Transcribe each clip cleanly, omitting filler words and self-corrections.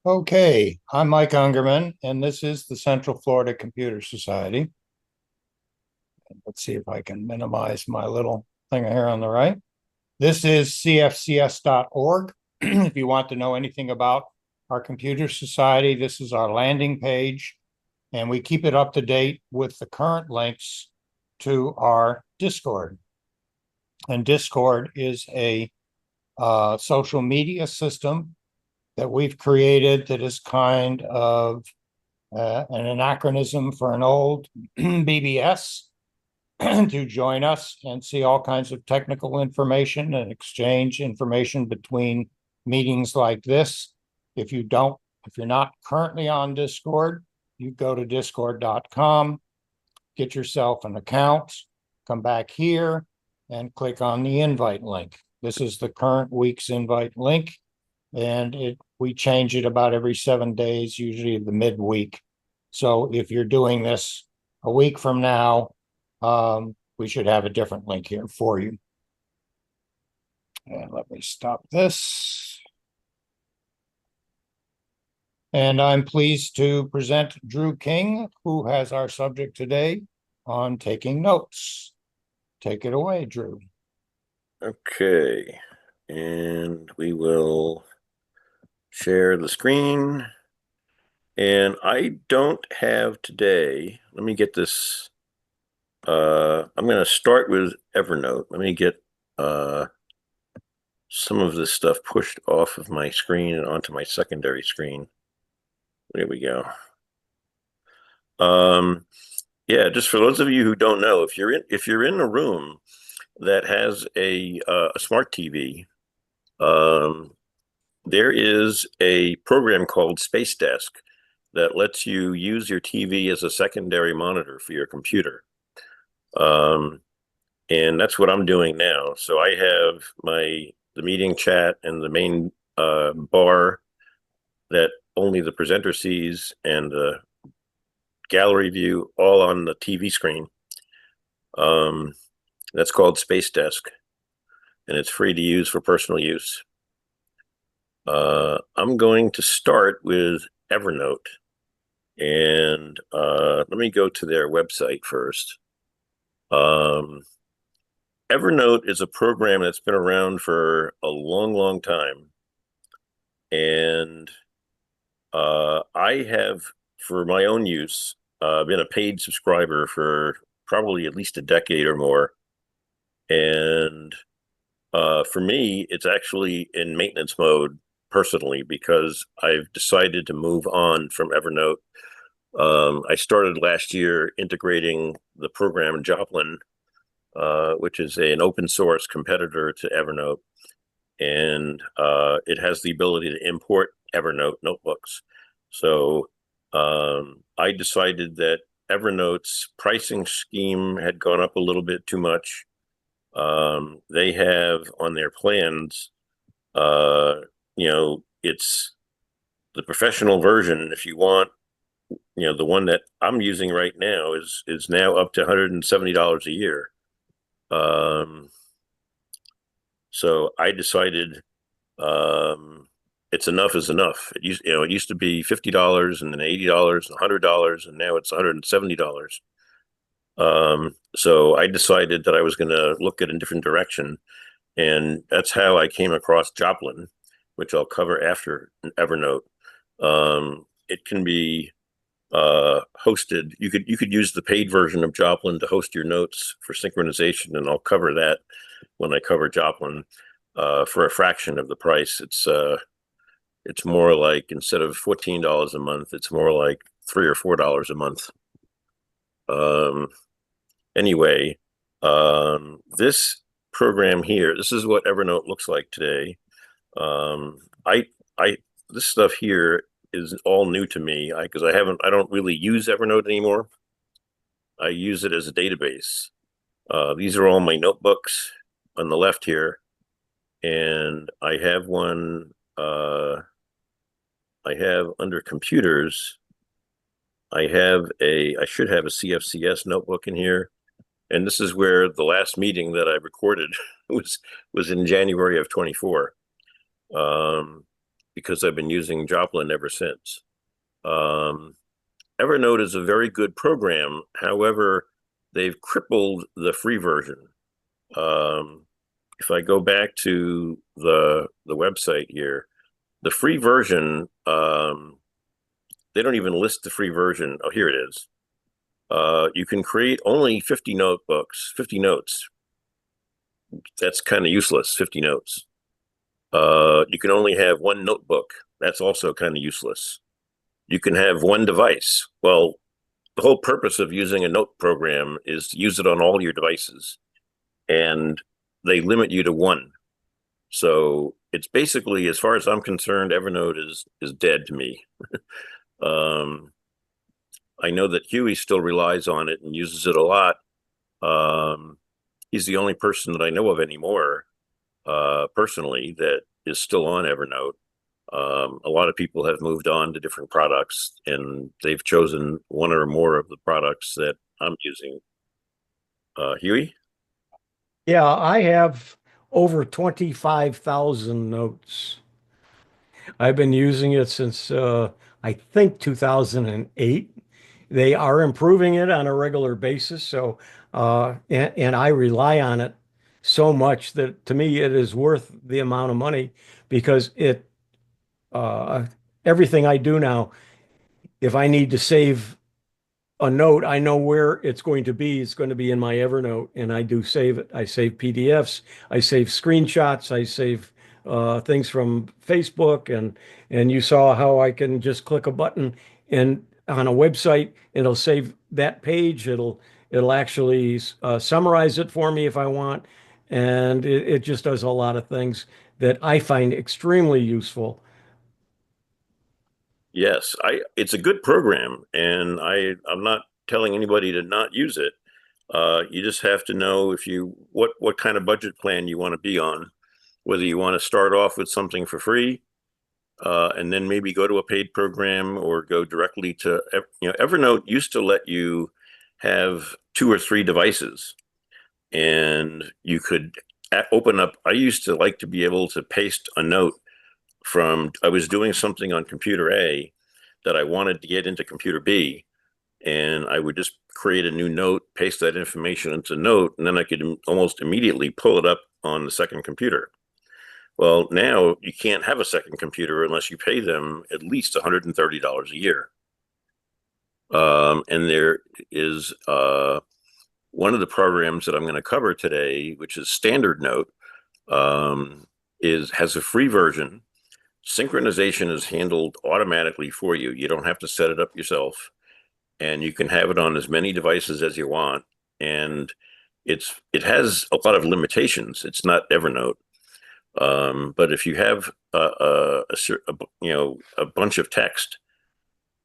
Okay, I'm Mike Ungerman, and this is the Central Florida Computer Society. And let's see if I can minimize my little thing here on the right. This is CFCS.org. If you want to know anything about our computer society, this is our landing page, and we keep it up to date with the current links to our Discord. And Discord is a social media system that we've created that is kind of an anachronism for an old BBS to join us and see all kinds of technical information and exchange information between meetings like this. If you're not currently on Discord, you go to discord.com, get yourself an account, come back here and click on the invite link. This is the current week's invite link, and we change it about every 7 days, usually the midweek. So if you're doing this a week from now, we should have a different link here for you. And let me stop this. And I'm pleased to present Drew King, who has our subject today on taking notes. Take it away, Drew. Okay, and we will share the screen. And I don't have today, let me get this. I'm going to start with Evernote. Let me get some of this stuff pushed off of my screen and onto my secondary screen. There we go. Yeah, just for those of you who don't know, if you're in a room that has a smart TV, there is a program called Space Desk that lets you use your TV as a secondary monitor for your computer. And that's what I'm doing now. So I have the meeting chat and the main bar that only the presenter sees and the gallery view all on the TV screen. That's called Space Desk, and it's free to use for personal use. I'm going to start with Evernote, and let me go to their website first. Evernote is a program that's been around for a long, long time. And I have, for my own use, been a paid subscriber for probably at least a decade or more. And for me, it's actually in maintenance mode personally, because I've decided to move on from Evernote. I started last year integrating the program Joplin, which is an open source competitor to Evernote. And it has the ability to import Evernote notebooks. So I decided that Evernote's pricing scheme had gone up a little bit too much. They have on their plans, it's the professional version. If you want, the one that I'm using right now is now up to $170 a year. So I decided it's enough is enough. It used to be $50 and then $80 and $100, and now it's $170. So I decided that I was going to look at a different direction, and that's how I came across Joplin, which I'll cover after Evernote. It can be hosted. You could use the paid version of Joplin to host your notes for synchronization, and I'll cover that when I cover Joplin. For a fraction of the price. It's more like, instead of $14 a month, it's more like $3 or $4 a month. Anyway, this program here, this is what Evernote looks like today. This stuff here is all new to me because I don't really use Evernote anymore. I use it as a database. These are all my notebooks on the left here. And I have one, I have under computers, I should have a CFCS notebook in here. And this is where the last meeting that I recorded was in January of 24. because I've been using Joplin ever since. Evernote is a very good program. However, they've crippled the free version. If I go back to the website here, the free version, they don't even list the free version. Oh, here it is. You can create only 50 notebooks, 50 notes. That's kind of useless, 50 notes. You can only have one notebook. That's also kind of useless. You can have one device. Well, the whole purpose of using a note program is to use it on all your devices, and they limit you to one. So it's basically, as far as I'm concerned, Evernote is dead to me. I know that Hewie still relies on it and uses it a lot. He's the only person that I know of anymore, personally, that is still on Evernote. A lot of people have moved on to different products, and they've chosen one or more of the products that I'm using. Hewie? Yeah, I have over 25,000 notes. I've been using it since I think 2008. They are improving it on a regular basis, so and I rely on it so much that to me it is worth the amount of money because it uh, everything I do now, if I need to save a note, I know where it's going to be. It's going to be in my Evernote, and I do save it. I save PDFs, I save screenshots, I save things from Facebook, and you saw how I can just click a button and on a website, it'll save that page. It'll actually summarize it for me if I want, and it just does a lot of things that I find extremely useful. Yes, it's a good program, and I'm not telling anybody to not use it. You just have to know if you what kind of budget plan you want to be on, whether you want to start off with something for free, and then maybe go to a paid program or go directly to, Evernote used to let you have 2 or 3 devices, and you could open up. I used to like to be able to paste a note from, I was doing something on computer A that I wanted to get into computer B, and I would just create a new note, paste that information into Note, and then I could almost immediately pull it up on the second computer. Well, now you can't have a second computer unless you pay them at least $130 a year. And there is one of the programs that I'm going to cover today, which is Standard Note, has a free version. Synchronization is handled automatically for you. You don't have to set it up yourself, and you can have it on as many devices as you want. And it has a lot of limitations. It's not Evernote, but if you have a bunch of text,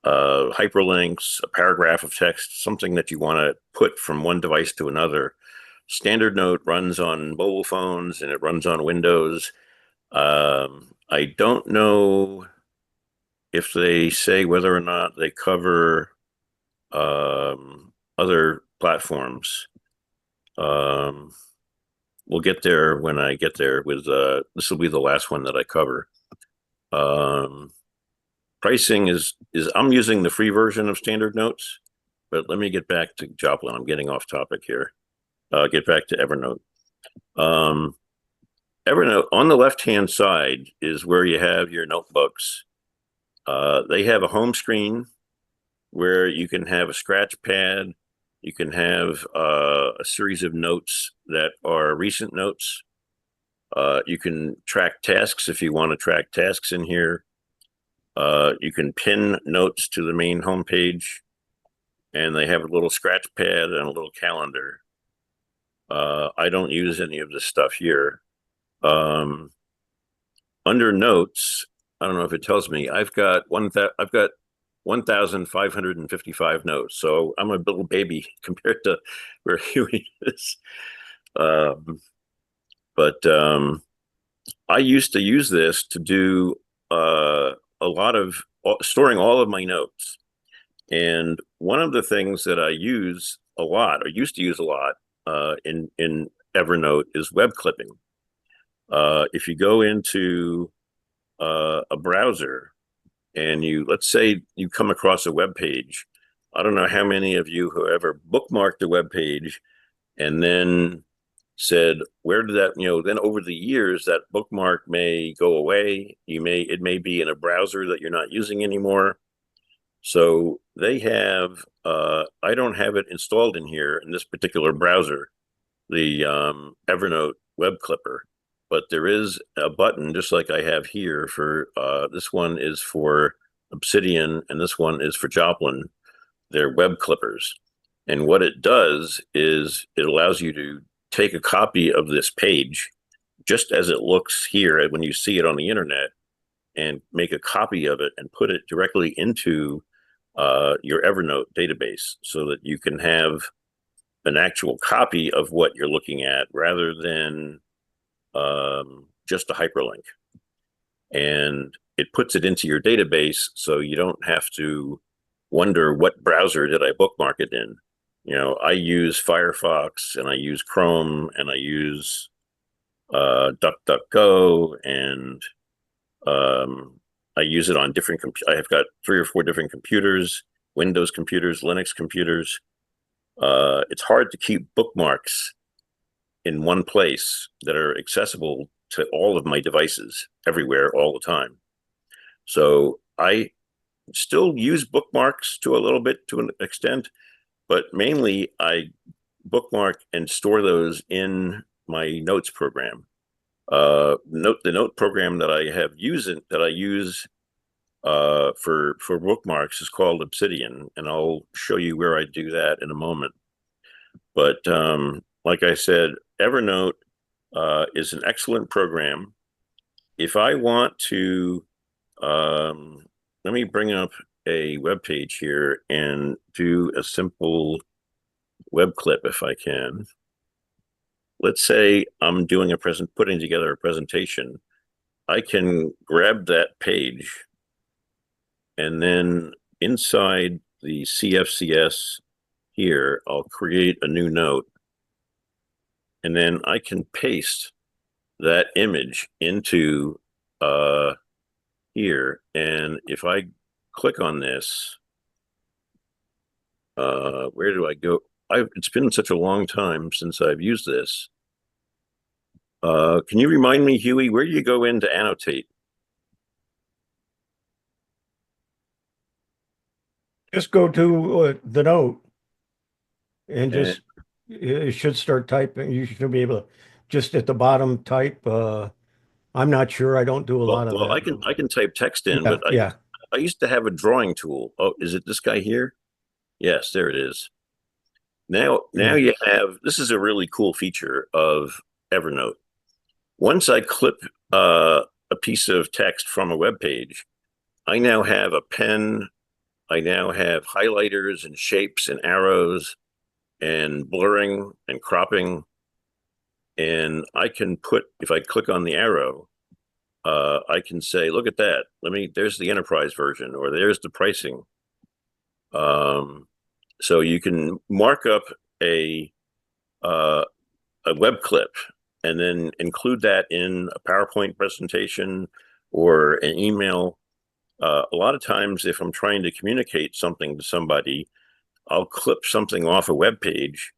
hyperlinks, a paragraph of text, something that you want to put from one device to another, Standard Note runs on mobile phones and it runs on Windows. I don't know if they say whether or not they cover other platforms. We'll get there when I get there with this will be the last one that I cover. Pricing is I'm using the free version of Standard Notes, but let me get back to Joplin. I'm getting off topic here. Get back to Evernote. Evernote, on the left-hand side is where you have your notebooks. They have a home screen where you can have a scratch pad. You can have a series of notes that are recent notes. You can track tasks if you want to track tasks in here. You can pin notes to the main homepage, and they have a little scratch pad and a little calendar. I don't use any of this stuff here. Under notes, I don't know if it tells me, I've got 1,555 notes. So I'm a little baby compared to where Hewie is. But I used to use this to do a lot of storing all of my notes. And one of the things that I use a lot, or used to use a lot, in Evernote is web clipping. If you go into a browser and let's say you come across a web page. I don't know how many of you who ever bookmarked the web page and then said, where did that, then over the years, that bookmark may go away. It may be in a browser that you're not using anymore. So they have, I don't have it installed in here in this particular browser, the Evernote web clipper, but there is a button just like I have here for, this one is for Obsidian and this one is for Joplin. They're web clippers. And what it does is it allows you to take a copy of this page just as it looks here when you see it on the internet and make a copy of it and put it directly into your Evernote database so that you can have an actual copy of what you're looking at rather than just a hyperlink. And it puts it into your database so you don't have to wonder what browser did I bookmark it in. I use Firefox and I use Chrome and I use DuckDuckGo and I use it on different computers. I have got 3 or 4 different computers, Windows computers, Linux computers. It's hard to keep bookmarks in one place that are accessible to all of my devices everywhere all the time. So I still use bookmarks to a little bit, to an extent, but mainly I bookmark and store those in my notes program. The note program that I use for bookmarks is called Obsidian, and I'll show you where I do that in a moment. But like I said, Evernote is an excellent program. If I want to, let me bring up a web page here and do a simple web clip if I can. Let's say I'm doing putting together a presentation. I can grab that page and then inside the CFCS here, I'll create a new note. And then I can paste that image into here. And if I click on this, where do I go? It's been such a long time since I've used this. Can you remind me, Hewie, where do you go in to annotate? Just go to the note and just it should start typing. You should be able to just at the bottom type. I'm not sure. I don't do a lot of Well, that. I can type text in, Yeah, but yeah. I used to have a drawing tool. Oh, is it this guy here? Yes, there it is. Now you have, this is a really cool feature of Evernote. Once I clip a piece of text from a web page, I now have a pen. I now have highlighters and shapes and arrows and blurring and cropping. And I can if I click on the arrow, I can say, look at that. There's the enterprise version, or there's the pricing. So you can mark up a web clip and then include that in a PowerPoint presentation or an email. A lot of times, if I'm trying to communicate something to somebody, I'll clip something off a web page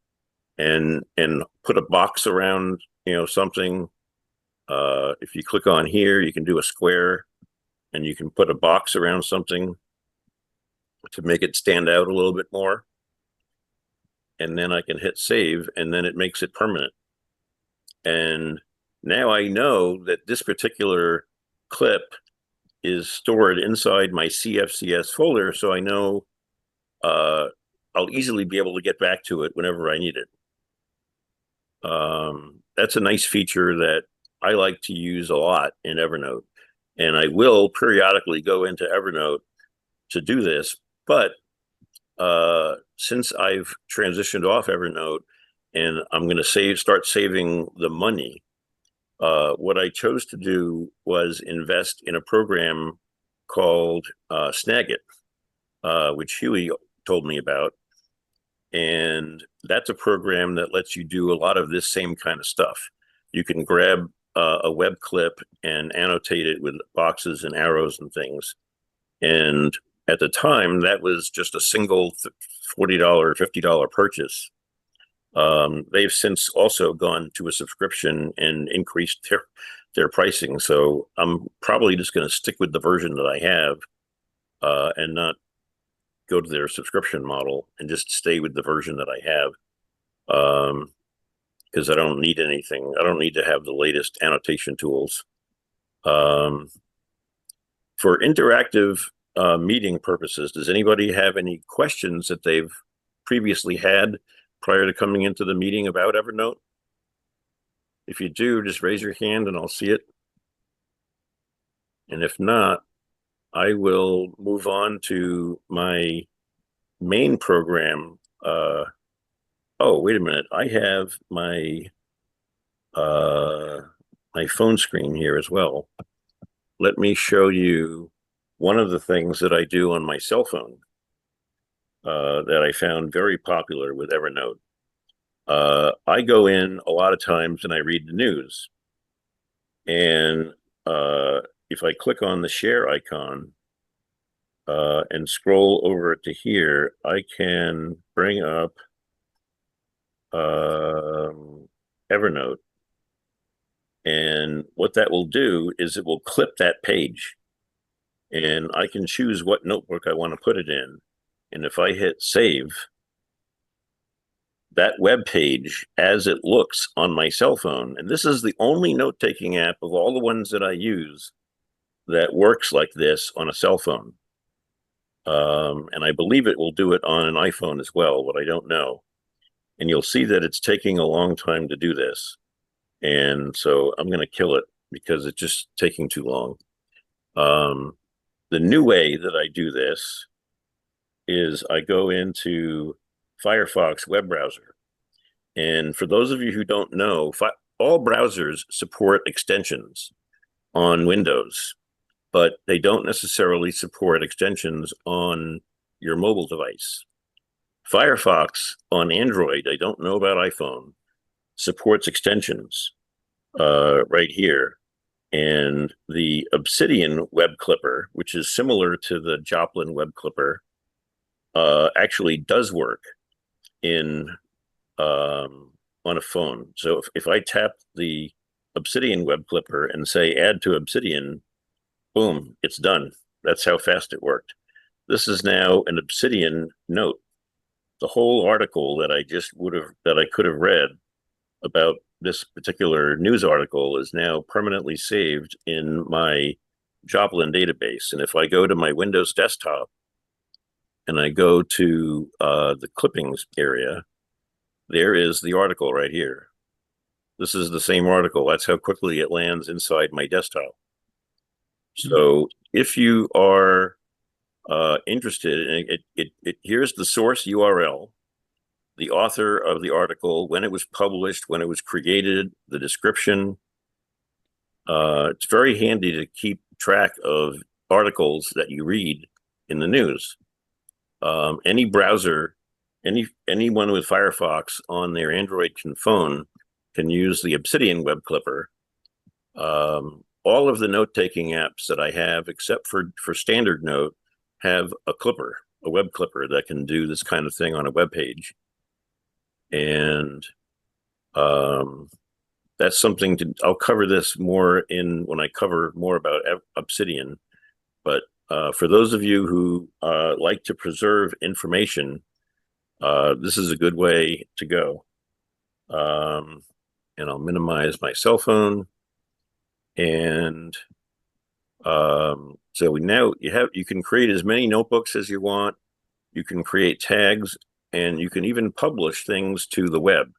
and put a box around, something. If you click on here, you can do a square and you can put a box around something to make it stand out a little bit more. And then I can hit save and then it makes it permanent. And now I know that this particular clip is stored inside my CFCS folder. So I know I'll easily be able to get back to it whenever I need it. That's a nice feature that I like to use a lot in Evernote. And I will periodically go into Evernote to do this. But since I've transitioned off Evernote and I'm going to start saving the money, what I chose to do was invest in a program called SnagIt, which Hewie told me about. And that's a program that lets you do a lot of this same kind of stuff. You can grab a web clip and annotate it with boxes and arrows and things. And at the time, that was just a single $40, $50 purchase. They've since also gone to a subscription and increased their pricing. So I'm probably just going to stick with the version that I have and not go to their subscription model and just stay with the version that I have. Because I don't need anything. I don't need to have the latest annotation tools. For interactive meeting purposes, does anybody have any questions that they've previously had prior to coming into the meeting about Evernote? If you do, just raise your hand and I'll see it. And if not, I will move on to my main program. Oh, wait a minute. I have my my phone screen here as well. Let me show you one of the things that I do on my cell phone that I found very popular with Evernote. I go in a lot of times and I read the news. And if I click on the share icon and scroll over to here, I can bring up Evernote. And what that will do is it will clip that page. And I can choose what notebook I want to put it in. And if I hit save, that web page as it looks on my cell phone, and this is the only note-taking app of all the ones that I use that works like this on a cell phone. And I believe it will do it on an iPhone as well, but I don't know. And you'll see that it's taking a long time to do this. And so I'm going to kill it because it's just taking too long. The new way that I do this is I go into Firefox web browser. And for those of you who don't know, all browsers support extensions on Windows, but they don't necessarily support extensions on your mobile device. Firefox on Android, I don't know about iPhone, supports extensions right here. And the Obsidian web clipper, which is similar to the Joplin web clipper, actually does work in on a phone. So if I tap the Obsidian web clipper and say add to Obsidian, boom, it's done. That's how fast it worked. This is now an Obsidian note. The whole article that I could have read about this particular news article is now permanently saved in my Joplin database. And if I go to my Windows desktop and I go to the clippings area, there is the article right here. This is the same article. That's how quickly it lands inside my desktop. So if you are interested, here's the source URL, the author of the article, when it was published, when it was created, the description. It's very handy to keep track of articles that you read in the news. Any browser, anyone with Firefox on their Android phone can use the Obsidian web clipper. All of the note-taking apps that I have, except for Standard Note, have a clipper, a web clipper that can do this kind of thing on a web page. And that's something I'll cover this more when I cover more about Obsidian. But for those of you who like to preserve information, this is a good way to go. And I'll minimize my cell phone. And so now you can create as many notebooks as you want. You can create tags, and you can even publish things to the web.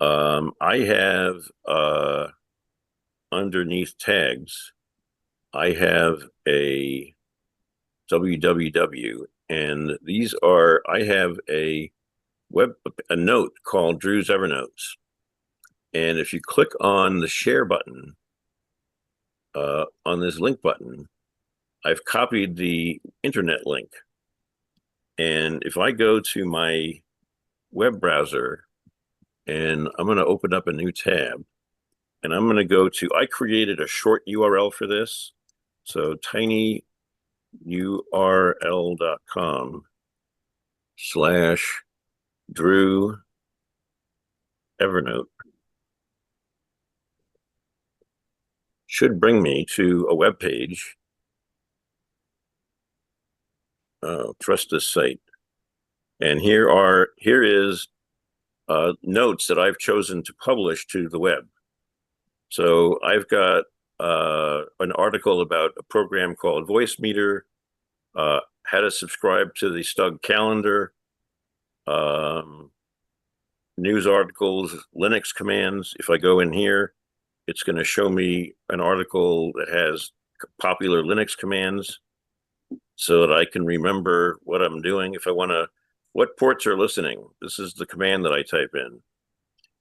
I have underneath tags, I have a www, and I have a note called Drew's Evernotes. And if you click on the share button, on this link button, I've copied the internet link. And if I go to my web browser and I'm going to open up a new tab, And I'm going to go to, I created a short URL for this. So tinyurl.com/Drew Evernote should bring me to a web page. Trust this site. And here is notes that I've chosen to publish to the web. So I've got an article about a program called Voice Meter, how to subscribe to the Stug calendar, news articles, Linux commands. If I go in here, it's going to show me an article that has popular Linux commands so that I can remember what I'm doing. If I want to, what ports are listening? This is the command that I type in.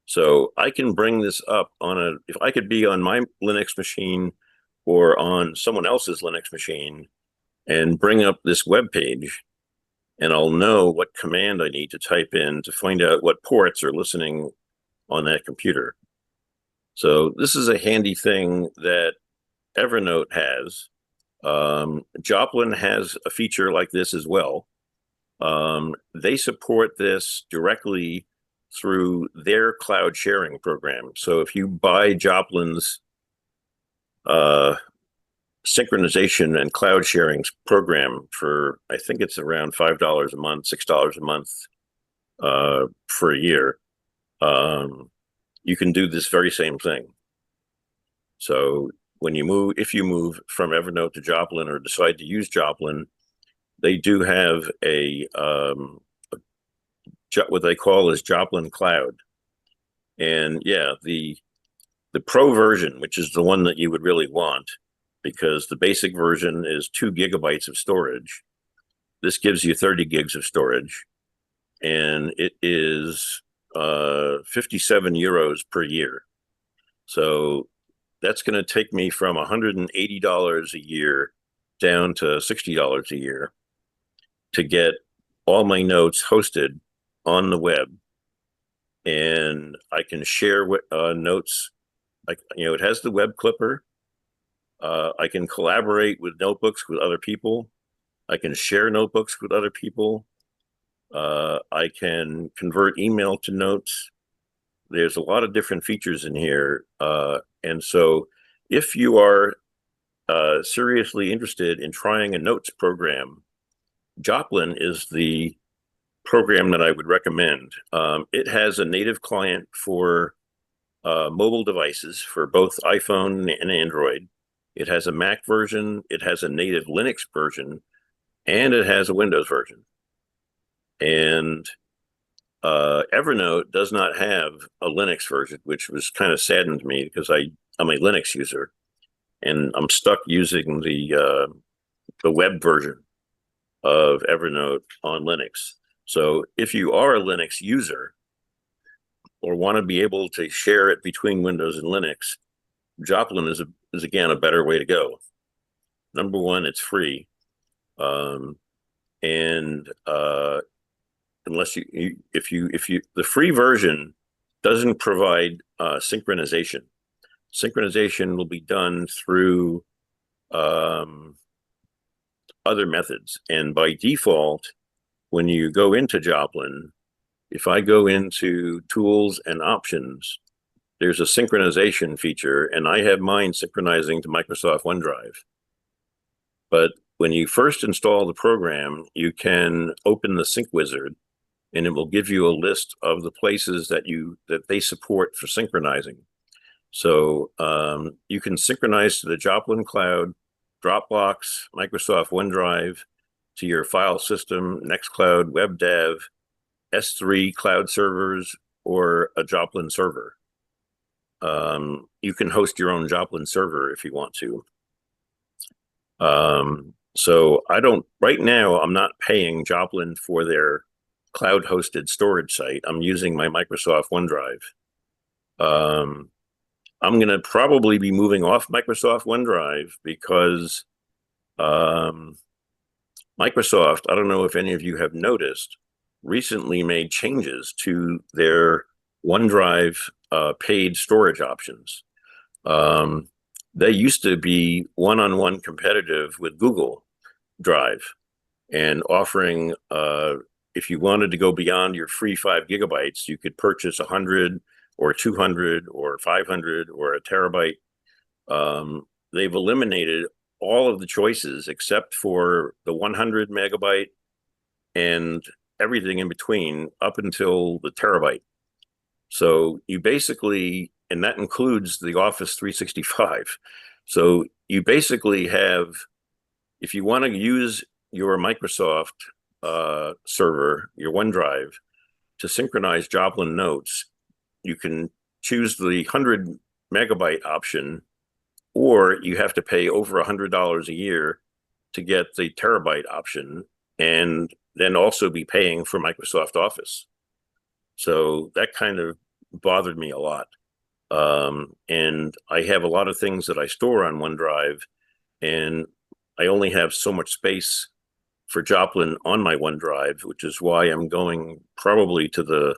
So I can bring this up on if I could be on my Linux machine or on someone else's Linux machine and bring up this web page, and I'll know what command I need to type in to find out what ports are listening on that computer. So this is a handy thing that Evernote has. Joplin has a feature like this as well. They support this directly through their cloud sharing program. So if you buy Joplin's synchronization and cloud sharing program for, I think it's around $5 a month, $6 a month for a year, you can do this very same thing. So when you move, if you move from Evernote to Joplin or decide to use Joplin, they do have what they call is Joplin Cloud. And yeah, the pro version, which is the one that you would really want, because the basic version is 2 gigabytes of storage. This gives you 30 gigs of storage, and it is 57 euros per year. So that's going to take me from $180 a year down to $60 a year to get all my notes hosted on the web. And I can share notes. Like, it has the web clipper. I can collaborate with notebooks with other people. I can share notebooks with other people. I can convert email to notes. There's a lot of different features in here. And so if you are seriously interested in trying a notes program, Joplin is the program that I would recommend. It has a native client for mobile devices for both iPhone and Android. It has a Mac version, it has a native Linux version, and it has a Windows version. And Evernote does not have a Linux version, which was kind of saddened me because I'm a Linux user and I'm stuck using the web version of Evernote on Linux. So if you are a Linux user or want to be able to share it between Windows and Linux, Joplin is again a better way to go. Number one, it's free, and unless the free version doesn't provide synchronization. Synchronization will be done through other methods, and by default, when you go into Joplin, if I go into tools and options, there's a synchronization feature, and I have mine synchronizing to Microsoft OneDrive. But when you first install the program, you can open the sync wizard, and it will give you a list of the places that they support for synchronizing. So you can synchronize to the Joplin Cloud, Dropbox, Microsoft OneDrive, to your file system, Nextcloud, WebDAV, S3 cloud servers, or a Joplin server. You can host your own Joplin server if you want to. So right now, I'm not paying Joplin for their cloud hosted storage site. I'm using my Microsoft OneDrive. I'm going to probably be moving off Microsoft OneDrive because Microsoft, I don't know if any of you have noticed, recently made changes to their OneDrive paid storage options. They used to be one-on-one competitive with Google Drive and offering, if you wanted to go beyond your free 5 gigabytes, you could purchase 100 or 200 or 500 or a terabyte. They've eliminated all of the choices except for the 100 megabyte and everything in between up until the terabyte. So you basically, and that includes the Office 365. So you basically have, if you want to use your Microsoft server, your OneDrive, to synchronize Joplin notes, you can choose the 100 megabyte option, or you have to pay over $100 a year to get the terabyte option, and then also be paying for Microsoft Office. So that kind of bothered me a lot. And I have a lot of things that I store on OneDrive, and I only have so much space for Joplin on my OneDrive, which is why I'm going probably to the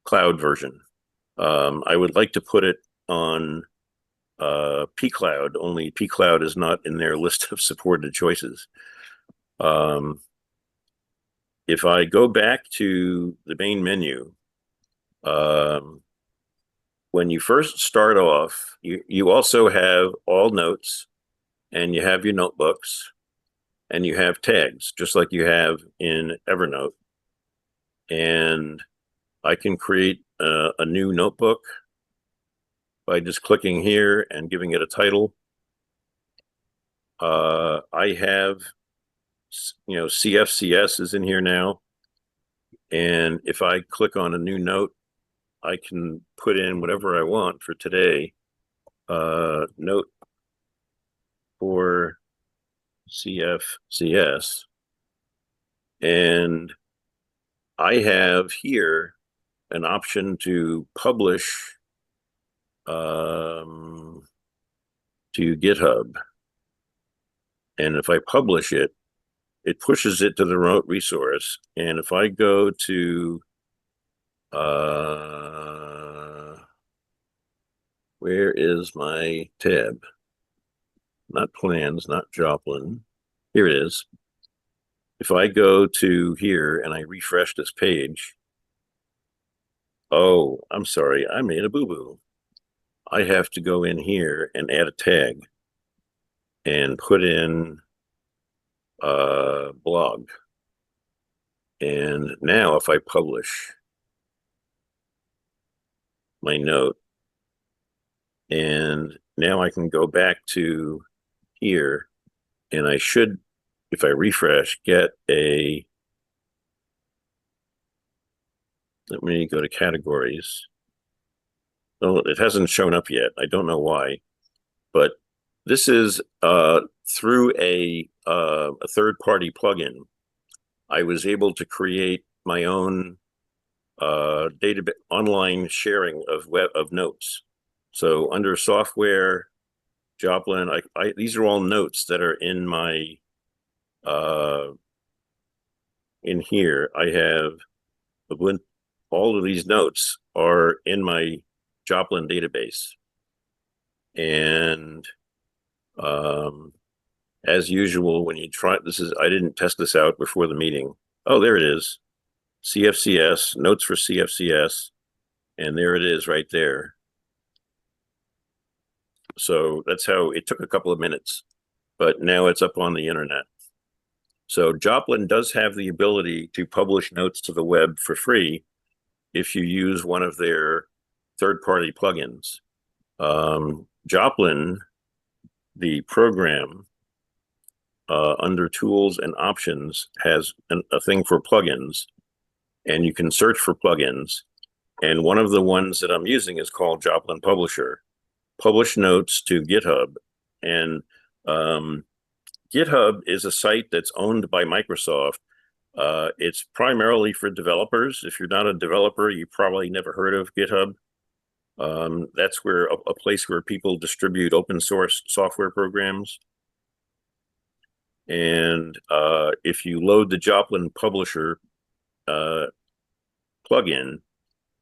cloud version. I would like to put it on pCloud, only pCloud is not in their list of supported choices. If I go back to the main menu, when you first start off, you also have all notes, and you have your notebooks, and you have tags, just like you have in Evernote. And I can create a new notebook by just clicking here and giving it a title. I have, CFCS is in here now. And if I click on a new note, I can put in whatever I want for today. Note for CFCS. And I have here an option to publish to GitHub. And if I publish it, it pushes it to the remote resource. And if I go to, where is my tab? Not plans, not Joplin. Here it is. If I go to here and I refresh this page, oh, I'm sorry, I made a boo-boo. I have to go in here and add a tag and put in blog. And now if I publish my note, and now I can go back to here, and I should, if I refresh, get a, let me go to categories. Oh, it hasn't shown up yet. I don't know why, but this is through a third-party plugin. I was able to create my own database online sharing of notes. So under software, Joplin, these are all notes that are in my in here. I have all of these notes are in my Joplin database. And as usual, when you try, I didn't test this out before the meeting. Oh, there it is. CFCS, notes for CFCS. And there it is right there. So that's how it took a couple of minutes, but now it's up on the internet. So Joplin does have the ability to publish notes to the web for free if you use one of their third-party plugins. Joplin, the program, under tools and options, has a thing for plugins, and you can search for plugins. And one of the ones that I'm using is called Joplin Publisher. Publish notes to GitHub. And GitHub is a site that's owned by Microsoft. It's primarily for developers. If you're not a developer, you probably never heard of GitHub. That's where a place where people distribute open source software programs. And if you load the Joplin Publisher plugin,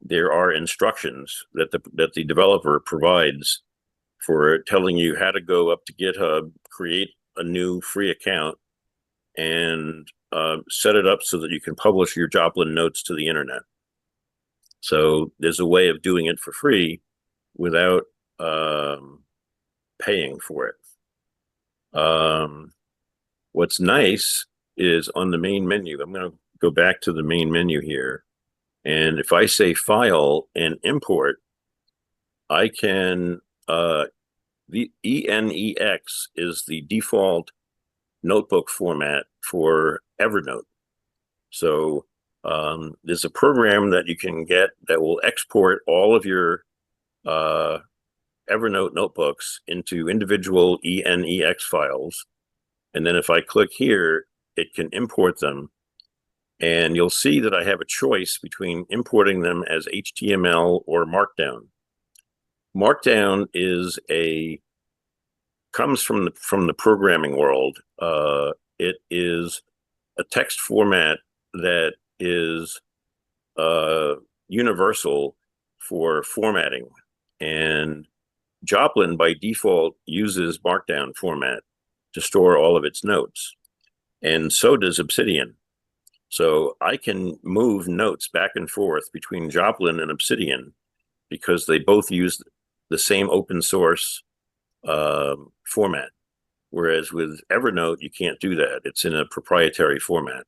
there are instructions that the developer provides for telling you how to go up to GitHub, create a new free account, and set it up so that you can publish your Joplin notes to the internet. So there's a way of doing it for free without paying for it. What's nice is on the main menu, I'm going to go back to the main menu here. And if I say File and Import, I can, the ENEX is the default notebook format for Evernote. So there's a program that you can get that will export all of your Evernote notebooks into individual ENEX files. And then if I click here, it can import them. And you'll see that I have a choice between importing them as HTML or Markdown. Markdown comes from the programming world. It is a text format that is universal for formatting, and Joplin by default uses Markdown format to store all of its notes, and so does Obsidian. So I can move notes back and forth between Joplin and Obsidian because they both use the same open source format. Whereas with Evernote, you can't do that. It's in a proprietary format.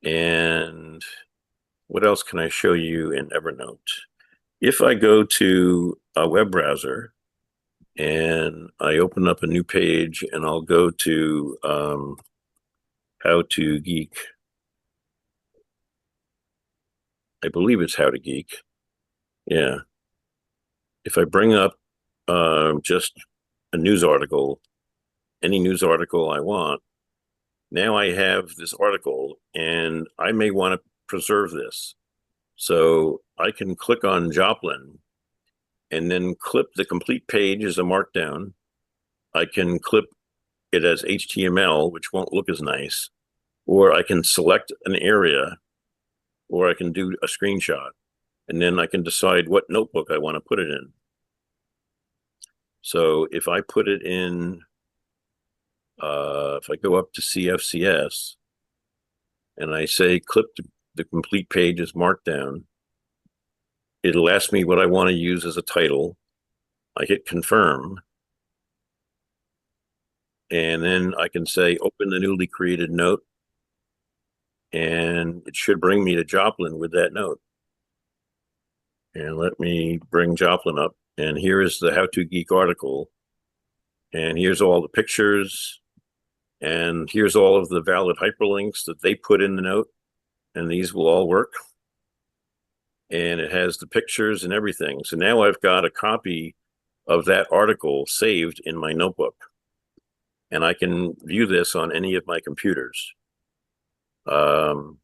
And what else can I show you in Evernote? If I go to a web browser and I open up a new page and I'll go to How to Geek. I believe it's How to Geek. Yeah. If I bring up just a news article, any news article I want, now I have this article and I may want to preserve this. So I can click on Joplin and then clip the complete page as a markdown. I can clip it as HTML, which won't look as nice, or I can select an area, or I can do a screenshot, and then I can decide what notebook I want to put it in. So if I put it in, if I go up to CFCS and I say clip the complete page as markdown, it'll ask me what I want to use as a title. I hit confirm. And then I can say open the newly created note. And it should bring me to Joplin with that note. And let me bring Joplin up. And here is the How to Geek article. And here's all the pictures. And here's all of the valid hyperlinks that they put in the note. And these will all work. And it has the pictures and everything. So now I've got a copy of that article saved in my notebook. And I can view this on any of my computers. So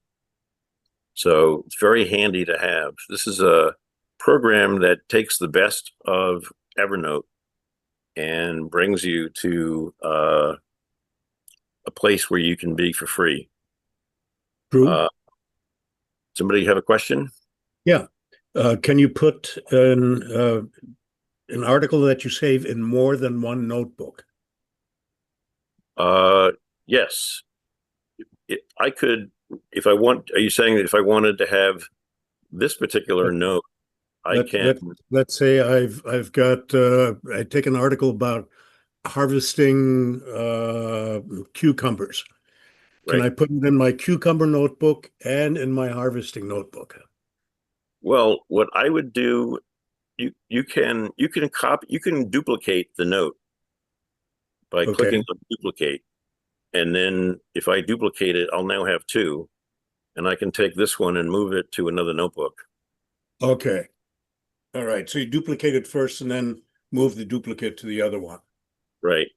it's very handy to have. This is a program that takes the best of Evernote and brings you to a place where you can be for free. Drew? Somebody have a question? Yeah. Can you put an article that you save in more than one notebook? Yes. I could, if I want, are you saying that if I wanted to have this particular note, I can? Let's say I've got I take an article about harvesting cucumbers. Can Right. I put it in my cucumber notebook and in my harvesting notebook? Well, what I would do, you can duplicate the note by Okay. clicking on duplicate. And then if I duplicate it, I'll now have two, and I can take this one and move it to another notebook. Okay. All right. So you duplicate it first and then move the duplicate to the other one. Right.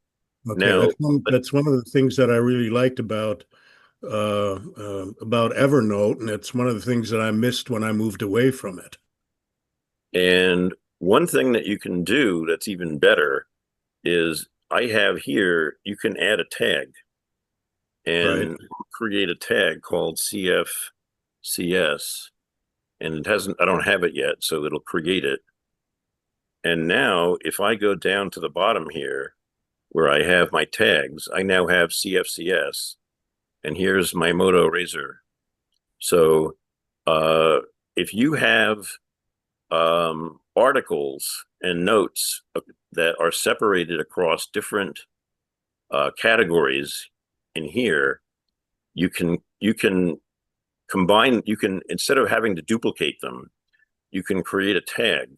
Okay. Now, That's one of the things that I really liked about Evernote, and it's one of the things that I missed when I moved away from it. and one thing that you can do that's even better is I have here, you can add a tag and Right. create a tag called CFCS, and it hasn't, I don't have it yet, so it'll create it. And now if I go down to the bottom here where I have my tags, I now have CFCS, and here's my Moto Razor. So if you have articles and notes that are separated across different categories in here, you can combine, instead of having to duplicate them, you can create a tag.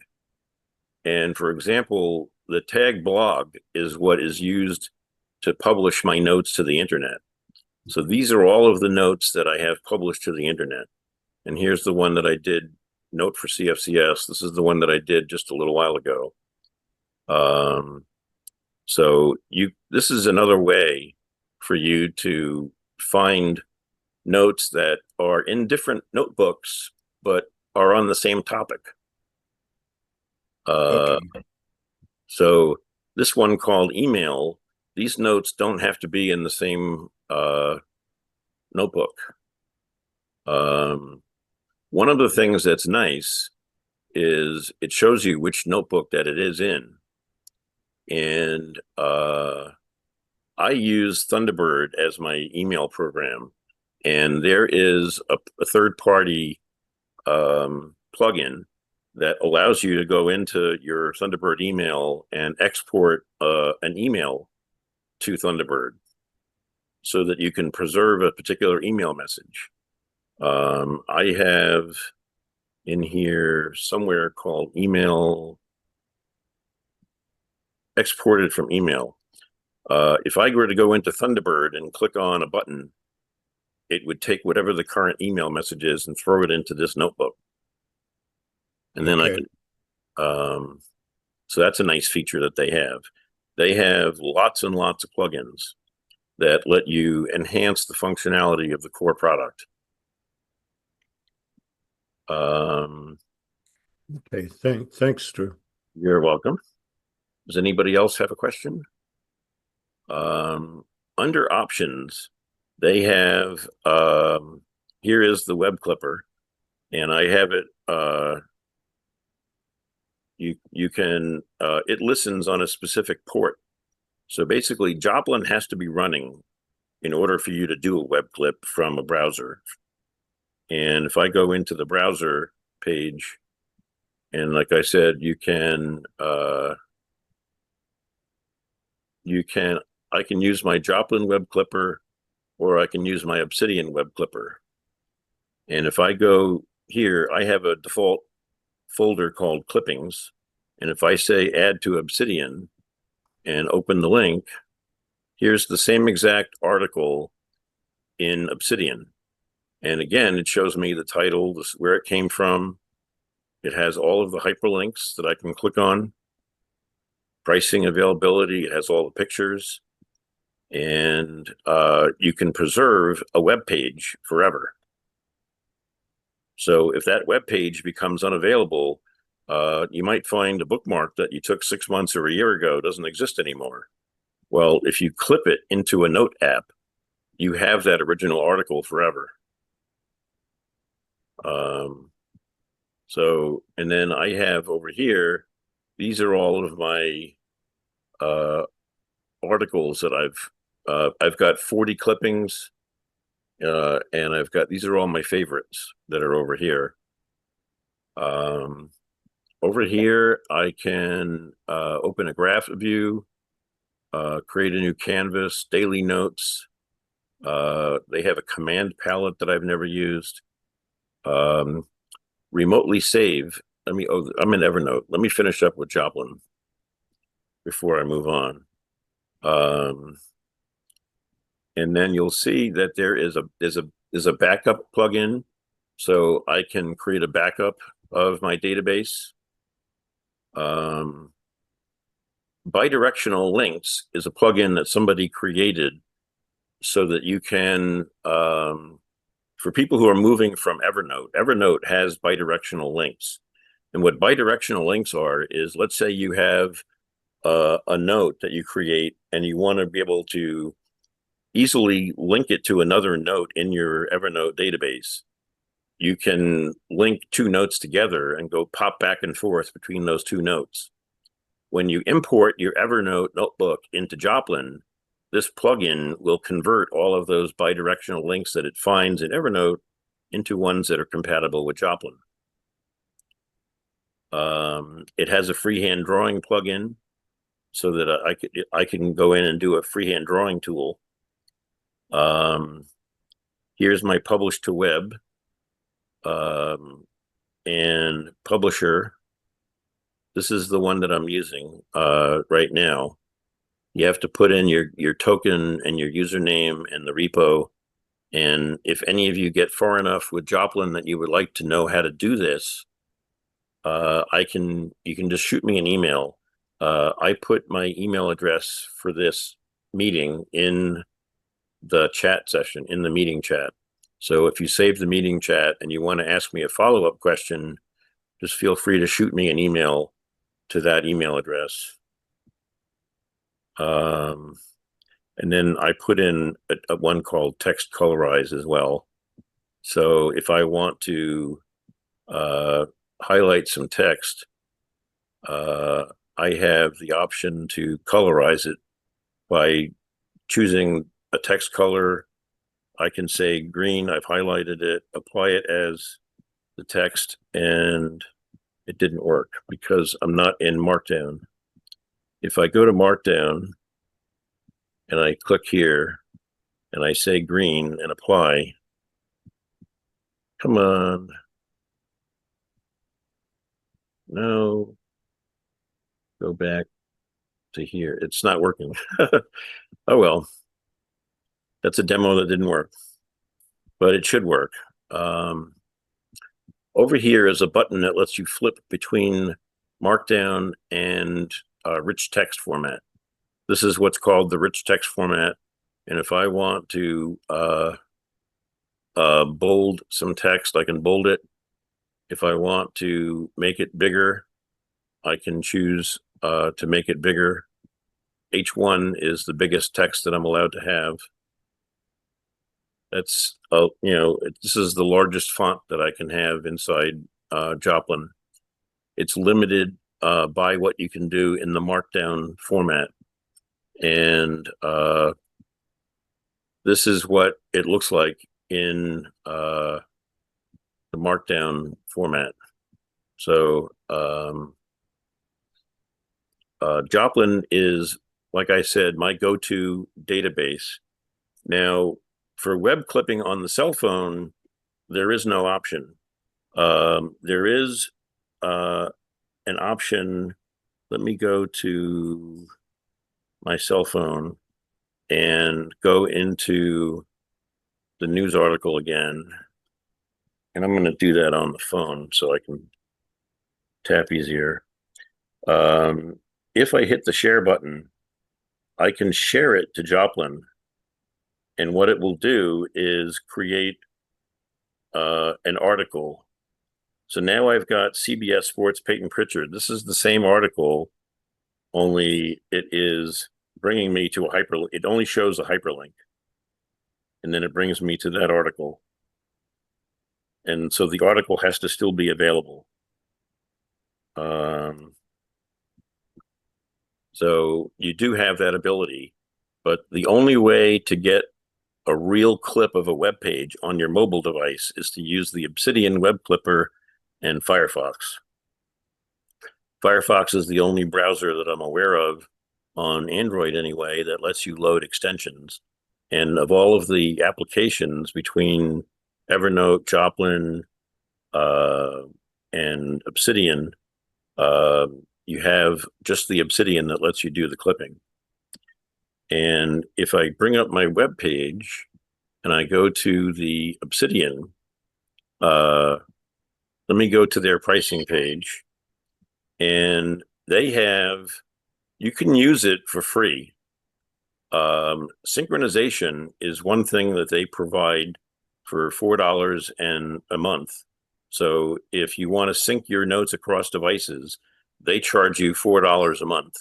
And for example, the tag blog is what is used to publish my notes to the internet. So these are all of the notes that I have published to the internet. And here's the one that I did, note for CFCS. This is the one that I did just a little while ago. So this is another way for you to find notes that are in different notebooks, but are on the same topic. Okay. So this one called email, these notes don't have to be in the same notebook. One of the things that's nice is it shows you which notebook that it is in. And I use Thunderbird as my email program. And there is a third-party plugin that allows you to go into your Thunderbird email and export an email to Thunderbird so that you can preserve a particular email message. I have in here somewhere called email, exported from email. If I were to go into Thunderbird and click on a button, it would take whatever the current email message is and throw it into this notebook. And then I can, so that's a nice feature that they have. They have lots and lots of plugins that let you enhance the functionality of the core product. Okay, thanks, Drew. You're welcome. Does anybody else have a question? Under options, they have, here is the web clipper, and I have it, you can, it listens on a specific port. So basically Joplin has to be running in order for you to do a web clip from a browser. And if I go into the browser page, and like I said, I can use my Joplin web clipper, or I can use my Obsidian web clipper. And if I go here, I have a default folder called clippings. And if I say add to Obsidian and open the link, here's the same exact article in Obsidian. And again, it shows me the title, where it came from. It has all of the hyperlinks that I can click on. Pricing, availability, it has all the pictures. And you can preserve a web page forever. So if that web page becomes unavailable, you might find a bookmark that you took 6 months or a year ago doesn't exist anymore. Well, if you clip it into a note app, you have that original article forever. So, and then I have over here, these are all of my articles that I've got 40 clippings, and I've got, these are all my favorites that are over here. Over here, I can open a graph view, create a new canvas, daily notes. They have a command palette that I've never used. Remotely save. I'm in Evernote. Let me finish up with Joplin before I move on. And then you'll see that there is a backup plugin, so I can create a backup of my database. Bidirectional links is a plugin that somebody created so that you can, for people who are moving from Evernote, Evernote has bidirectional links. And what bidirectional links are is, let's say you have a note that you create and you want to be able to easily link it to another note in your Evernote database. You can link two notes together and go pop back and forth between those two notes. when you import your Evernote notebook into Joplin, this plugin will convert all of those bidirectional links that it finds in Evernote into ones that are compatible with Joplin. It has a freehand drawing plugin so that I can go in and do a freehand drawing tool. Here's my publish to web and publisher. This is the one that I'm using right now. You have to put in your token and your username and the repo. And if any of you get far enough with Joplin that you would like to know how to do this, you can just shoot me an email. I put my email address for this meeting in the chat session, in the meeting chat. So if you save the meeting chat and you want to ask me a follow-up question, just feel free to shoot me an email to that email address. And then I put in a one called text colorize as well. So if I want to highlight some text, I have the option to colorize it by choosing a text color. I can say green, I've highlighted it, apply it as the text, and it didn't work because I'm not in Markdown. If I go to Markdown and I click here and I say green and apply, come on. No, go back to here. It's not working. Oh, well, that's a demo that didn't work, but it should work. Over here is a button that lets you flip between Markdown and rich text format. This is what's called the rich text format. And if I want to bold some text, I can bold it. If I want to make it bigger, I can choose to make it bigger. H1 is the biggest text that I'm allowed to have. That's, this is the largest font that I can have inside Joplin. It's limited by what you can do in the Markdown format. And this is what it looks like in the Markdown format. So Joplin is, like I said, my go-to database. Now, for web clipping on the cell phone, there is no option. There is an option. Let me go to my cell phone and go into the news article again. And I'm going to do that on the phone so I can tap easier. If I hit the share button, I can share it to Joplin. And what it will do is create an article. So now I've got CBS Sports Peyton Pritchard. This is the same article, only it is bringing me to a hyperlink. It only shows a hyperlink. And then it brings me to that article. And so the article has to still be available. So you do have that ability, but the only way to get a real clip of a web page on your mobile device is to use the Obsidian web clipper and Firefox. Firefox is the only browser that I'm aware of on Android anyway that lets you load extensions. And of all of the applications between Evernote, Joplin, and Obsidian, you have just the Obsidian that lets you do the clipping. And if I bring up my web page and I go to the Obsidian, let me go to their pricing page, and they have, you can use it for free. Synchronization is one thing that they provide for $4 and a month. So if you want to sync your notes across devices, they charge you $4 a month.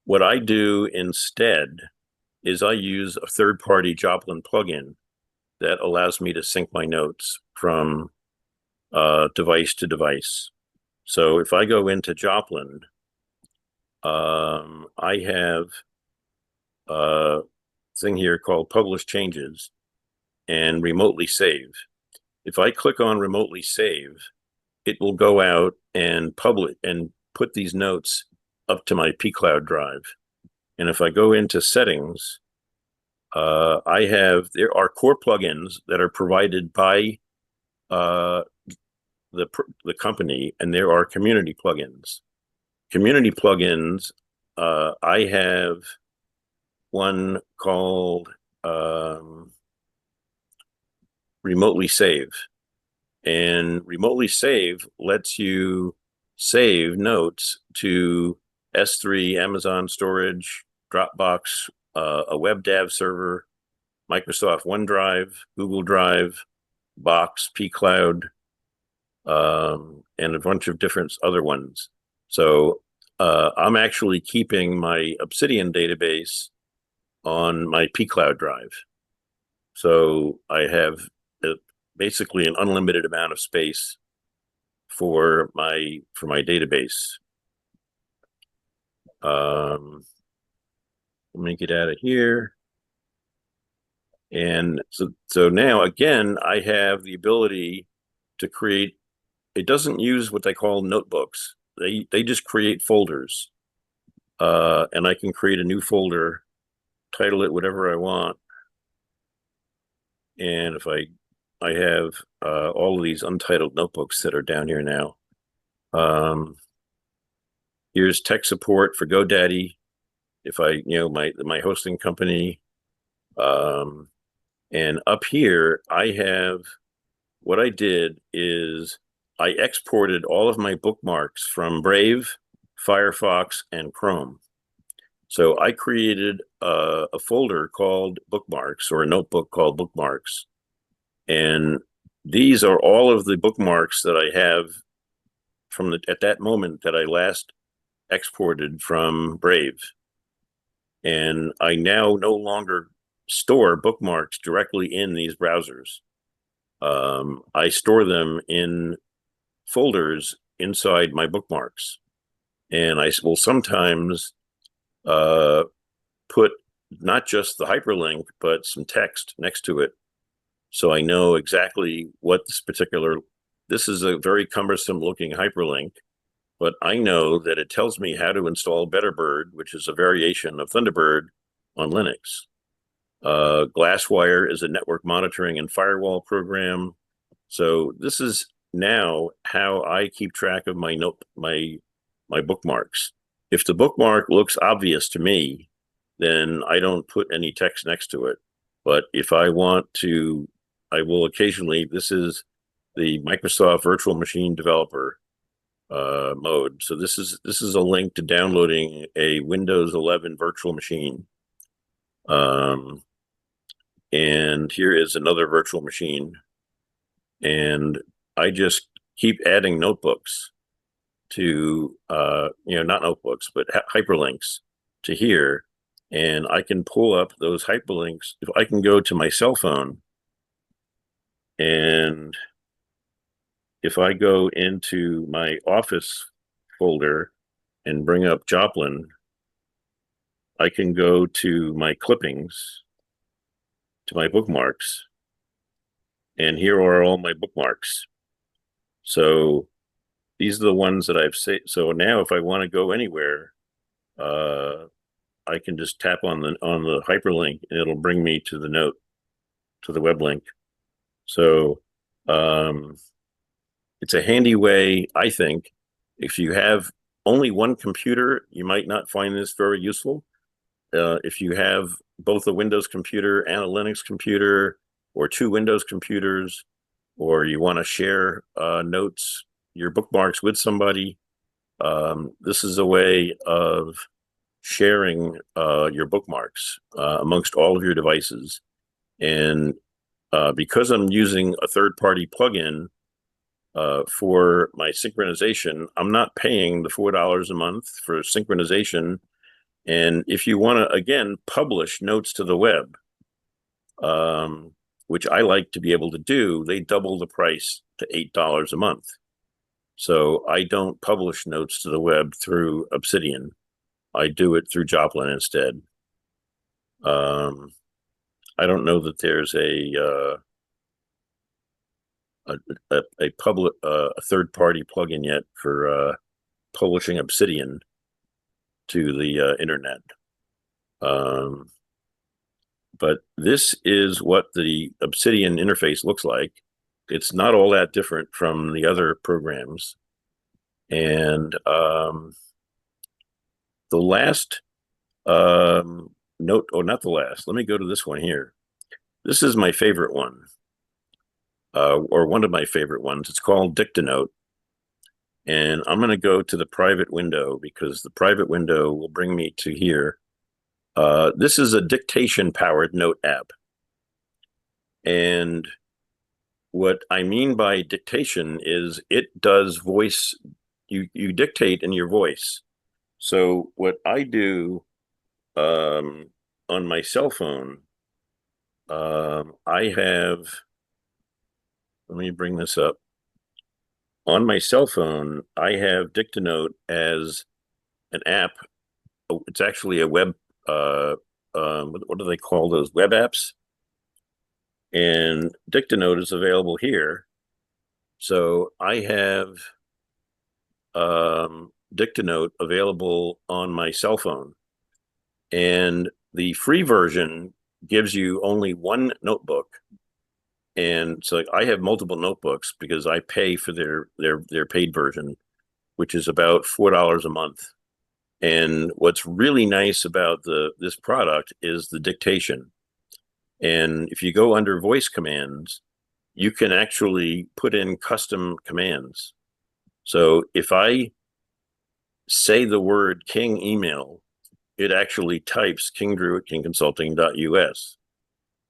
What I do instead is I use a third-party Joplin plugin that allows me to sync my notes from device to device. So if I go into Joplin I have a thing here called Publish Changes and Remotely Save. If I click on Remotely Save, it will go out and publish and put these notes up to my pCloud drive. And if I go into Settings, there are core plugins that are provided by the company, and there are community plugins. Community plugins, I have one called Remotely Save. And Remotely Save lets you save notes to S3, Amazon storage, Dropbox, a WebDAV server, Microsoft OneDrive, Google Drive, Box, pCloud, and a bunch of different other ones. So I'm actually keeping my Obsidian database on my pCloud drive. So I have basically an unlimited amount of space for my database. Let me get out of here. And so now again, I have the ability to create. It doesn't use what they call notebooks. They just create folders, and I can create a new folder, title it whatever I want. And if I have all of these untitled notebooks that are down here now. Here's tech support for GoDaddy. If I, my hosting company. And up here, what I did is I exported all of my bookmarks from Brave, Firefox, and Chrome. So I created a folder called Bookmarks, or a notebook called Bookmarks. And these are all of the bookmarks that I have at that moment that I last exported from Brave. And I now no longer store bookmarks directly in these browsers. I store them in folders inside my bookmarks. And I will sometimes put not just the hyperlink, but some text next to it. So I know exactly what this is a very cumbersome looking hyperlink, but I know that it tells me how to install Betterbird, which is a variation of Thunderbird on Linux. Glasswire is a network monitoring and firewall program. So this is now how I keep track of my bookmarks. If the bookmark looks obvious to me, then I don't put any text next to it. But if I want to, I will occasionally. This is the Microsoft Virtual Machine Developer mode. So this is a link to downloading a Windows 11 virtual machine. And here is another virtual machine. And I just keep adding notebooks to, not notebooks, but hyperlinks to here. And I can pull up those hyperlinks. If I can go to my cell phone, and if I go into my Office folder and bring up Joplin, I can go to my clippings, to my bookmarks, and here are all my bookmarks. So these are the ones that I've saved. So now if I want to go anywhere, I can just tap on the hyperlink and it'll bring me to the note, to the web link. So it's a handy way, I think. If you have only one computer, you might not find this very useful. If you have both a Windows computer and a Linux computer, or two Windows computers, or you want to share notes, your bookmarks with somebody, this is a way of sharing your bookmarks amongst all of your devices. And because I'm using a third-party plugin for my synchronization, I'm not paying the $4 a month for synchronization. And if you want to, again, publish notes to the web, which I like to be able to do, they double the price to $8 a month. So I don't publish notes to the web through Obsidian. I do it through Joplin instead. I don't know that there's a public a third-party plugin yet for publishing Obsidian to the internet. But this is what the Obsidian interface looks like. It's not all that different from the other programs. And the last note, or not the last, let me go to this one here. This is my favorite one, or one of my favorite ones. It's called Dictanote. And I'm going to go to the private window because the private window will bring me to here. This is a dictation-powered note app. And what I mean by dictation is it does voice, you dictate in your voice. So what I do on my cell phone, I have, let me bring this up. On my cell phone, I have Dictanote as an app. It's actually a web, what do they call those, web apps? And Dictanote is available here. So I have Dictanote available on my cell phone. And the free version gives you only one notebook. And so I have multiple notebooks because I pay for their paid version, which is about $4 a month. And what's really nice about this product is the dictation. And if you go under voice commands, you can actually put in custom commands. So if I say the word King email, it actually types kingdrew@kingconsulting.us.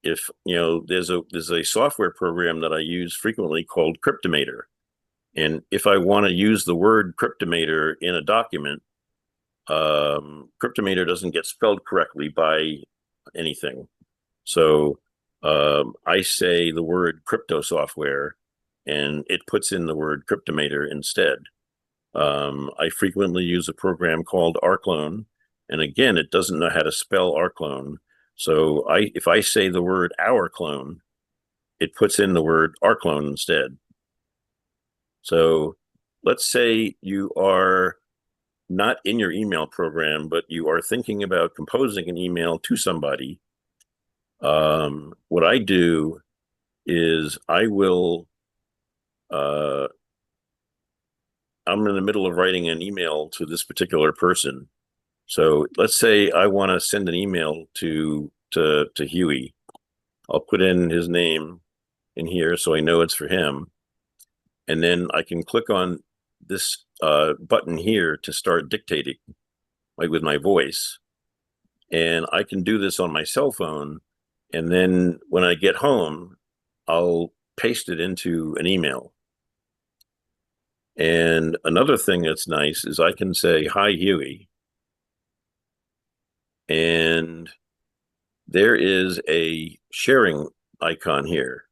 If, you know, there's a software program that I use frequently called Cryptomator. And if I want to use the word Cryptomator in a document, Cryptomator doesn't get spelled correctly by anything. So I say the word crypto software and it puts in the word Cryptomator instead. I frequently use a program called rclone, and again, it doesn't know how to spell rclone. So if I say the word our clone, it puts in the word rclone instead. So let's say you are not in your email program, but you are thinking about composing an email to somebody. What I do is I will, I'm in the middle of writing an email to this particular person. So let's say I want to send an email to Hewie. I'll put in his name in here so I know it's for him. And then I can click on this button here to start dictating, like with my voice. And I can do this on my cell phone. And then when I get home, I'll paste it into an email. And another thing that's nice is I can say, "Hi, Hewie." And there is a sharing icon here.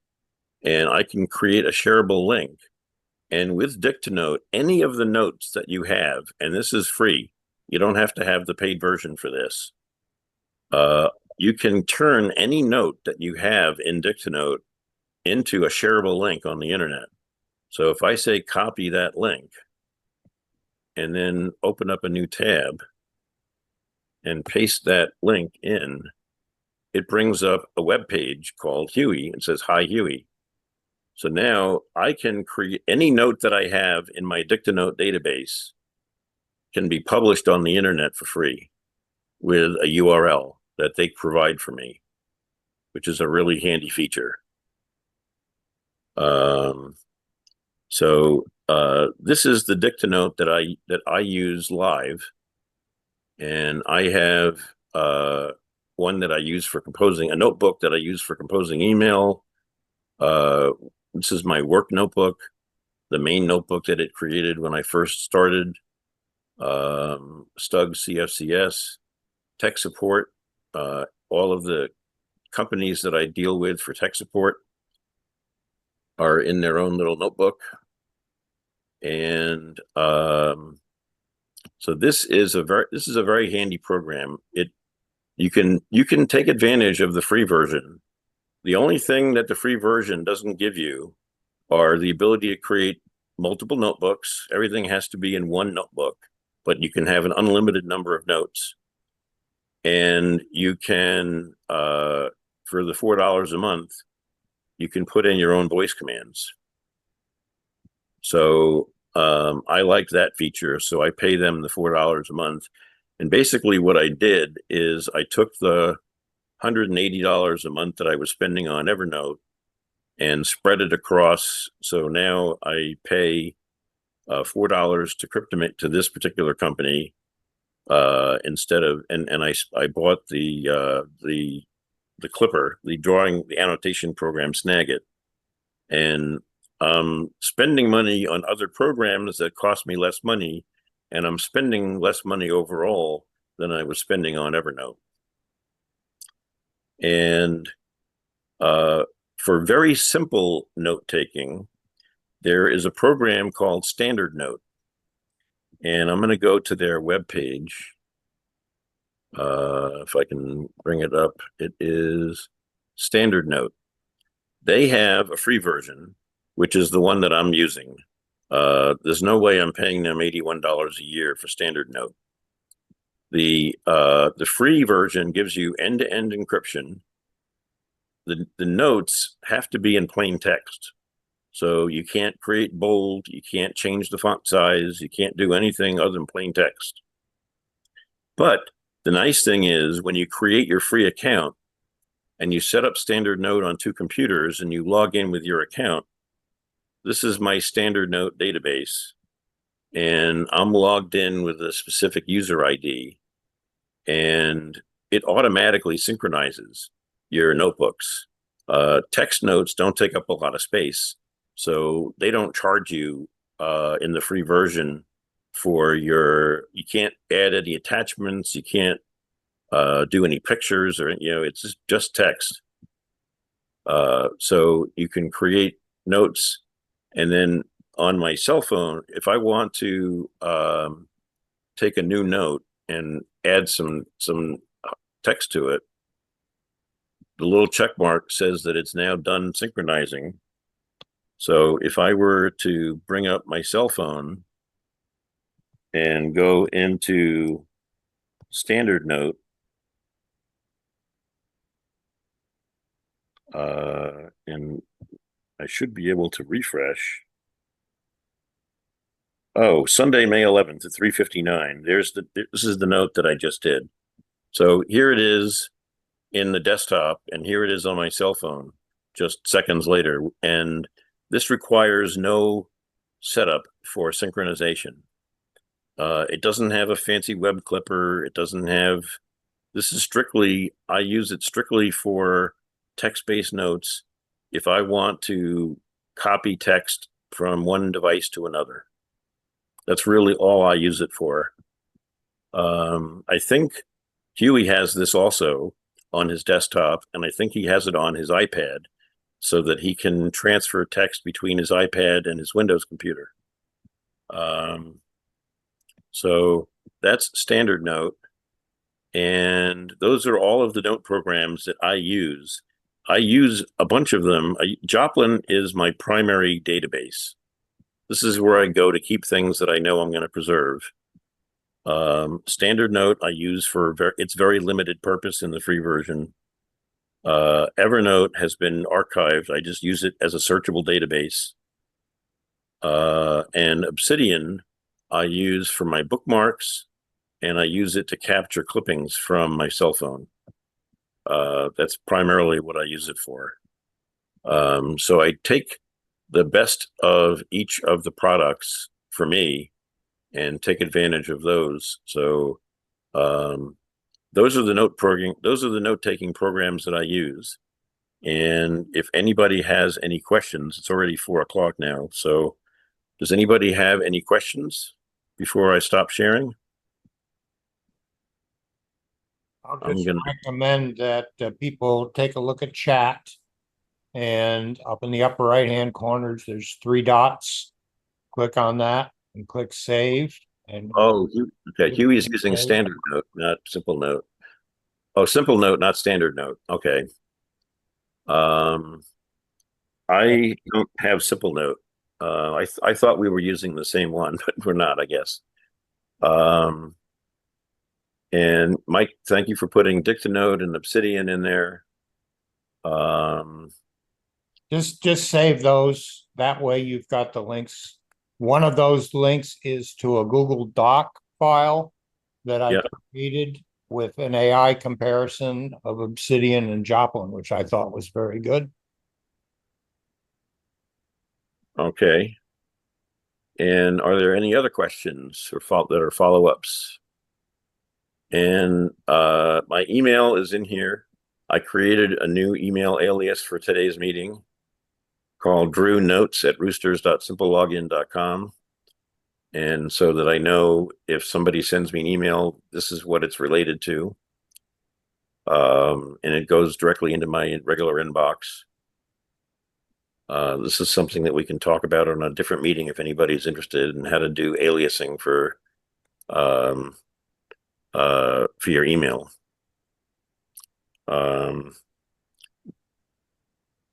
And I can create a shareable link. And with Dictanote, any of the notes that you have, and this is free, you don't have to have the paid version for this. You can turn any note that you have in Dictanote into a shareable link on the internet. So if I say copy that link and then open up a new tab and paste that link in, it brings up a web page called Hewie and says, "Hi, Hewie." So now I can create any note that I have in my Dictanote database can be published on the internet for free with a URL that they provide for me, which is a really handy feature. So this is the Dictanote that I use live, and I have one that I use for composing, a notebook that I use for composing email. This is my work notebook, the main notebook that it created when I first started. Stug CFCS, tech support, all of the companies that I deal with for tech support are in their own little notebook. And So this is a very handy program. You can take advantage of the free version. The only thing that the free version doesn't give you are the ability to create multiple notebooks. Everything has to be in one notebook, but you can have an unlimited number of notes. And you can, for the $4 a month, you can put in your own voice commands. So I liked that feature, so I pay them the $4 a month. And basically what I did is I took the $180 a month that I was spending on Evernote and spread it across. So now I pay $4 to Cryptomate, to this particular company, instead of, and I bought the clipper, the annotation program, SnagIt, and spending money on other programs that cost me less money, and I'm spending less money overall than I was spending on Evernote. And for very simple note taking, there is a program called Standard Note, and I'm going to go to their webpage. If I can bring it up, it is Standard Note. They have a free version, which is the one that I'm using. There's no way I'm paying them $81 a year for Standard Note. The free version gives you end-to-end encryption. The notes have to be in plain text. So you can't create bold, you can't change the font size, you can't do anything other than plain text. But the nice thing is when you create your free account and you set up Standard Note on 2 computers and you log in with your account, this is my Standard Note database, and I'm logged in with a specific user ID, and it automatically synchronizes your notebooks. Text notes don't take up a lot of space, so they don't charge you in the free version for you can't add any attachments, you can't do any pictures, or it's just text. So you can create notes, and then on my cell phone, if I want to take a new note and add some text to it, the little check mark says that it's now done synchronizing. So if I were to bring up my cell phone and go into Standard Note, and I should be able to refresh. Oh, Sunday, May 11th at 3:59. This is the note that I just did. So here it is in the desktop, and here it is on my cell phone just seconds later. And this requires no setup for synchronization. It doesn't have a fancy web clipper. It doesn't have, I use it strictly for text-based notes if I want to copy text from one device to another. That's really all I use it for. I think Hewie has this also on his desktop, and I think he has it on his iPad so that he can transfer text between his iPad and his Windows computer. So that's Standard Note. And those are all of the note programs that I use. I use a bunch of them. Joplin is my primary database. This is where I go to keep things that I know I'm going to preserve. Standard Note I use for its very limited purpose in the free version. Evernote has been archived. I just use it as a searchable database. And Obsidian I use for my bookmarks, and I use it to capture clippings from my cell phone. That's primarily what I use it for. So I take the best of each of the products for me and take advantage of those. So those are the note-taking programs that I use. And if anybody has any questions, it's already 4 o'clock now. So does anybody have any questions before I stop sharing? I'll just recommend that people take a look at chat, and up in the upper right hand corners, there's 3 dots. Click on that and click save, And Oh, okay. Huey's using Okay. standard note, not simple note. Oh, simple note, not standard note. Okay. Um, I don't have simple note. I thought we were using the same one, but we're not, I guess. Um, and Mike, thank you for putting Dictanote and Obsidian in there. Um, just save those. That way you've got the links. One of those links is to a Google Doc file that I Yeah. created with an AI comparison of Obsidian and Joplin, which I thought was very good. Okay. And are there any other questions or that are follow-ups? And my email is in here. I created a new email alias for today's meeting called drewnotes@roosters.simplelogin.com. And so that I know if somebody sends me an email, this is what it's related to. And it goes directly into my regular inbox. This is something that we can talk about on a different meeting if anybody's interested in how to do aliasing for your email.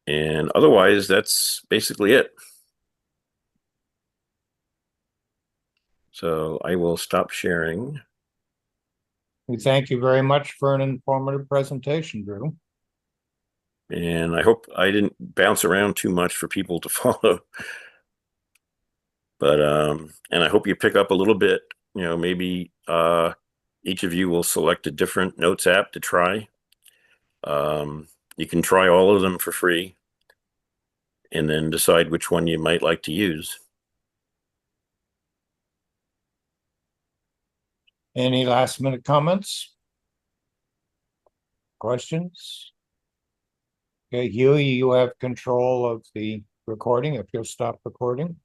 And otherwise, that's basically it. So I will stop sharing. We thank you very much for an informative presentation, Drew. And I hope I didn't bounce around too much for people to follow. But and I hope you pick up a little bit, maybe each of you will select a different notes app to try. You can try all of them for free and then decide which one you might like to use. Any last minute comments? Questions? Okay, Huey, you have control of the recording if you'll stop recording.